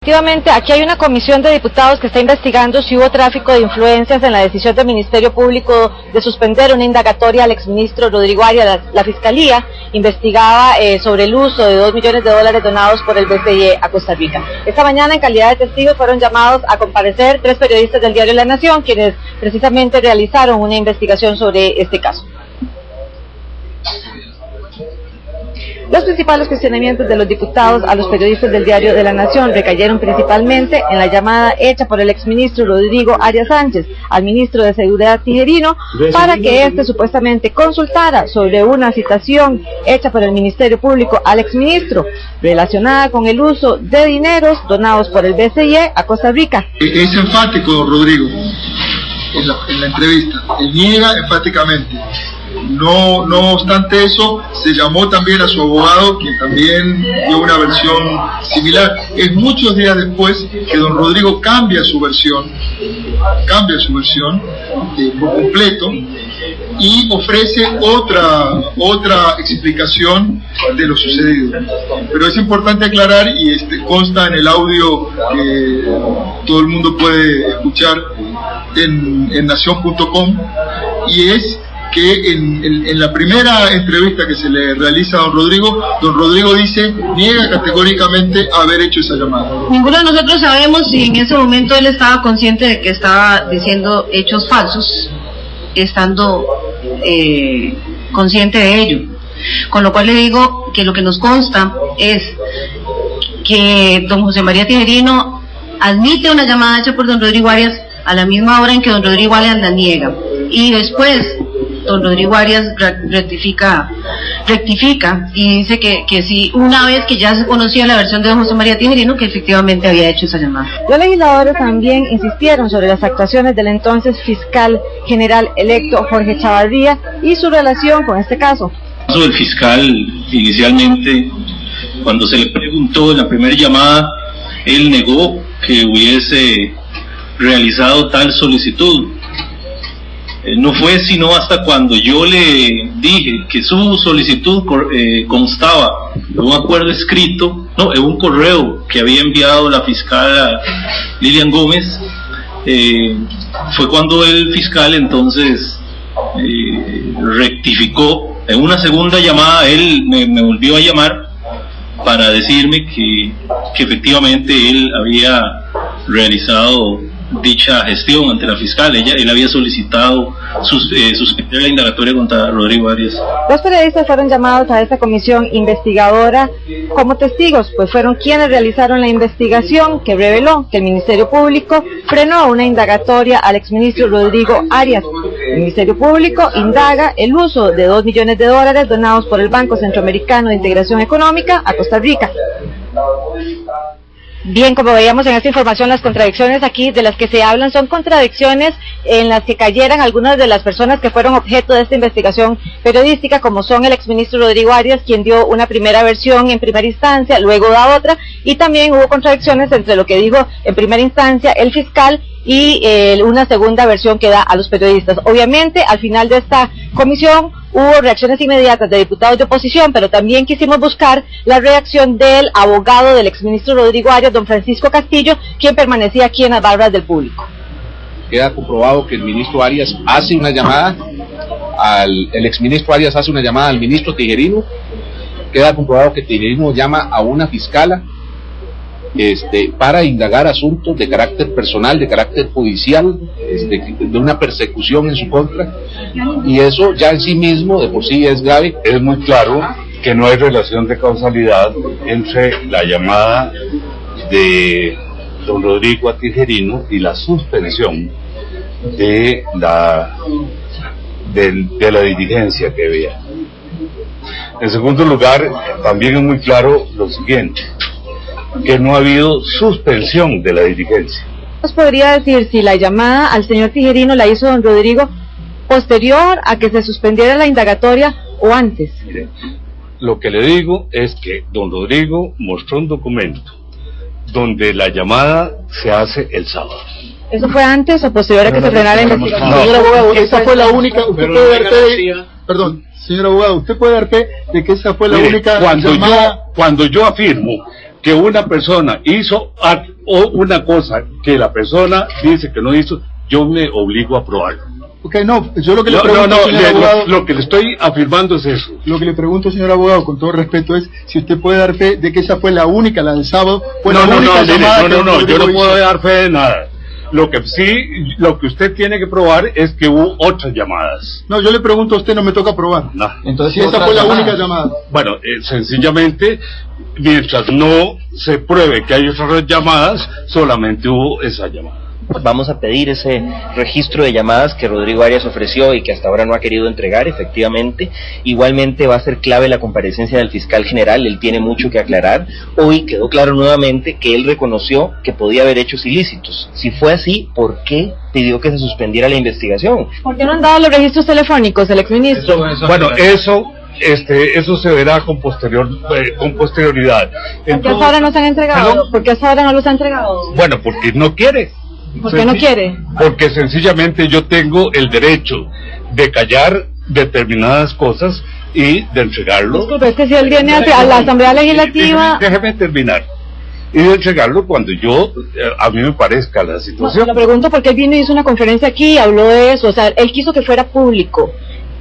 Efectivamente, aquí hay una comisión de diputados que está investigando si hubo tráfico de influencias en la decisión del Ministerio Público de suspender una indagatoria al exministro Rodrigo Arias. La Fiscalía investigaba sobre el uso de $2 millones donados por el BCE a Costa Rica. Esta mañana, en calidad de testigos, fueron llamados a comparecer 3 periodistas del diario La Nación, quienes precisamente realizaron una investigación sobre este caso. Los principales cuestionamientos de los diputados a los periodistas del diario de La Nación recayeron principalmente en la llamada hecha por el exministro Rodrigo Arias Sánchez al ministro de Seguridad Tijerino para que éste supuestamente consultara sobre una citación hecha por el Ministerio Público al exministro relacionada con el uso de dineros donados por el BCE a Costa Rica. Es enfático, don Rodrigo, en la entrevista, él niega enfáticamente. No obstante eso, se llamó también a su abogado, quien también dio una versión similar. Es muchos días después que don Rodrigo cambia su versión por completo y ofrece otra explicación de lo sucedido. Pero es importante aclarar, y consta en el audio que todo el mundo puede escuchar en nacion.com, y es que en la primera entrevista que se le realiza a don Rodrigo niega categóricamente haber hecho esa llamada. Ninguno de nosotros sabemos si en ese momento él estaba consciente de que estaba diciendo hechos falsos, estando consciente de ello. Con lo cual le digo que lo que nos consta es que don José María Tijerino admite una llamada hecha por don Rodrigo Arias a la misma hora en que don Rodrigo Arias la niega, y después don Rodrigo Arias rectifica y dice que sí, una vez que ya se conocía la versión de don José María Tijerino, que efectivamente había hecho esa llamada. Los legisladores también insistieron sobre las actuaciones del entonces fiscal general electo Jorge Chavarría y su relación con este caso. El fiscal, inicialmente, cuando se le preguntó en la primera llamada, él negó que hubiese realizado tal solicitud. No fue sino hasta cuando yo le dije que su solicitud constaba de un acuerdo escrito, en un correo que había enviado la fiscal Lilian Gómez, fue cuando el fiscal entonces rectificó. En una segunda llamada él me volvió a llamar para decirme que efectivamente él había realizado dicha gestión ante la fiscal. Él había solicitado suspender la indagatoria contra Rodrigo Arias. Los periodistas fueron llamados a esta comisión investigadora como testigos, pues fueron quienes realizaron la investigación que reveló que el Ministerio Público frenó una indagatoria al exministro Rodrigo Arias. El Ministerio Público indaga el uso de $2 millones donados por el Banco Centroamericano de Integración Económica a Costa Rica. Bien, como veíamos en esta información, las contradicciones aquí de las que se hablan son contradicciones en las que cayeran algunas de las personas que fueron objeto de esta investigación periodística, como son el exministro Rodrigo Arias, quien dio una primera versión en primera instancia, luego da otra, y también hubo contradicciones entre lo que dijo en primera instancia el fiscal y una segunda versión que da a los periodistas. Obviamente, al final de esta comisión hubo reacciones inmediatas de diputados de oposición, pero también quisimos buscar la reacción del abogado del exministro Rodrigo Arias, don Francisco Castillo, quien permanecía aquí en las barras del público. Queda comprobado que el ministro Arias hace una llamada el exministro Arias hace una llamada al ministro Tijerino. Queda comprobado que Tijerino llama a una fiscala para indagar asuntos de carácter personal, de carácter judicial, de una persecución en su contra, y eso ya en sí mismo de por sí es grave. Es muy claro que no hay relación de causalidad entre la llamada de don Rodrigo a Tijerino y la suspensión de la diligencia que había. En segundo lugar, también es muy claro lo siguiente, que no ha habido suspensión de la diligencia. ¿Nos podría decir si la llamada al señor Tijerino la hizo don Rodrigo posterior a que se suspendiera la indagatoria o antes? Mire, lo que le digo es que don Rodrigo mostró un documento donde la llamada se hace el sábado. ¿Eso fue antes o posterior a que se frenara la investigación? No, señor abogado, esa fue la única. Usted puede dar fe, perdón, señor abogado, usted puede dar fe de que esa fue la única llamada. Cuando yo afirmo que una persona hizo o una cosa que la persona dice que no hizo, yo me obligo a probarlo. Ok, no, yo lo que le pregunto, señor abogado, lo que le estoy afirmando es eso. Lo que le pregunto, señor abogado, con todo respeto, es si usted puede dar fe de que esa fue la única, la del sábado, fue la única llamada. No, yo no puedo dar fe de nada. Lo que usted tiene que probar es que hubo otras llamadas. No, yo le pregunto a usted, no me toca probar. No. Entonces, si esa fue la única llamada. Bueno, sencillamente, mientras no se pruebe que hay otras llamadas, solamente hubo esa llamada. Vamos a pedir ese registro de llamadas que Rodrigo Arias ofreció y que hasta ahora no ha querido entregar, efectivamente. Igualmente va a ser clave la comparecencia del fiscal general, él tiene mucho que aclarar. Hoy quedó claro nuevamente que él reconoció que podía haber hechos ilícitos. Si fue así, ¿por qué pidió que se suspendiera la investigación? ¿Por qué no han dado los registros telefónicos el exministro? Bueno, eso se verá con posterioridad. ¿Por qué hasta ahora no se han entregado? ¿Por qué hasta ahora no los han entregado? Bueno, porque no quiere. ¿Por qué no quiere? Porque sencillamente yo tengo el derecho de callar determinadas cosas y de entregarlo. Disculpe, es que si él viene a la Asamblea Legislativa... Déjeme terminar. Y de entregarlo cuando a mí me parezca la situación. No, le pregunto porque él vino y hizo una conferencia aquí y habló de eso, o sea, él quiso que fuera público.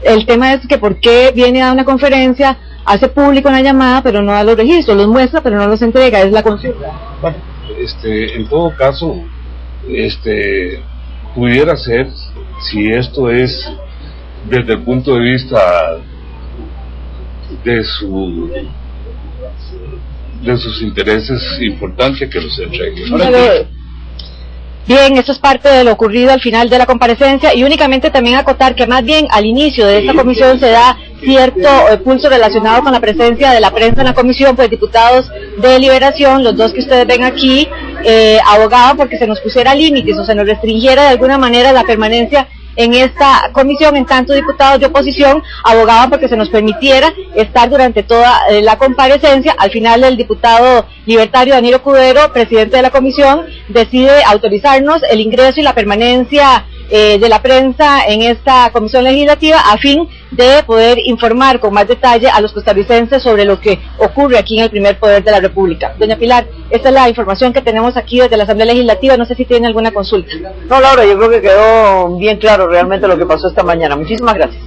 El tema es que por qué viene a una conferencia, hace público una llamada, pero no da los registros, los muestra, pero no los entrega, es la consulta. Bueno, en todo caso... pudiera ser, si esto es desde el punto de vista de sus intereses, importante que los entregue. Bien, esto es parte de lo ocurrido al final de la comparecencia y únicamente también acotar que más bien al inicio de esta comisión se da cierto pulso relacionado con la presencia de la prensa en la comisión, pues diputados de Liberación, los dos que ustedes ven aquí, abogaban porque se nos pusiera límites o se nos restringiera de alguna manera la permanencia en esta comisión, en tanto diputados de oposición abogaban porque se nos permitiera estar durante toda la comparecencia. Al final el diputado libertario Danilo Cudero, presidente de la comisión, decide autorizarnos el ingreso y la permanencia de la prensa en esta comisión legislativa a fin de poder informar con más detalle a los costarricenses sobre lo que ocurre aquí en el primer poder de la República. Doña Pilar, esta es la información que tenemos aquí desde la Asamblea Legislativa, no sé si tiene alguna consulta. No, Laura, yo creo que quedó bien claro realmente lo que pasó esta mañana. Muchísimas gracias.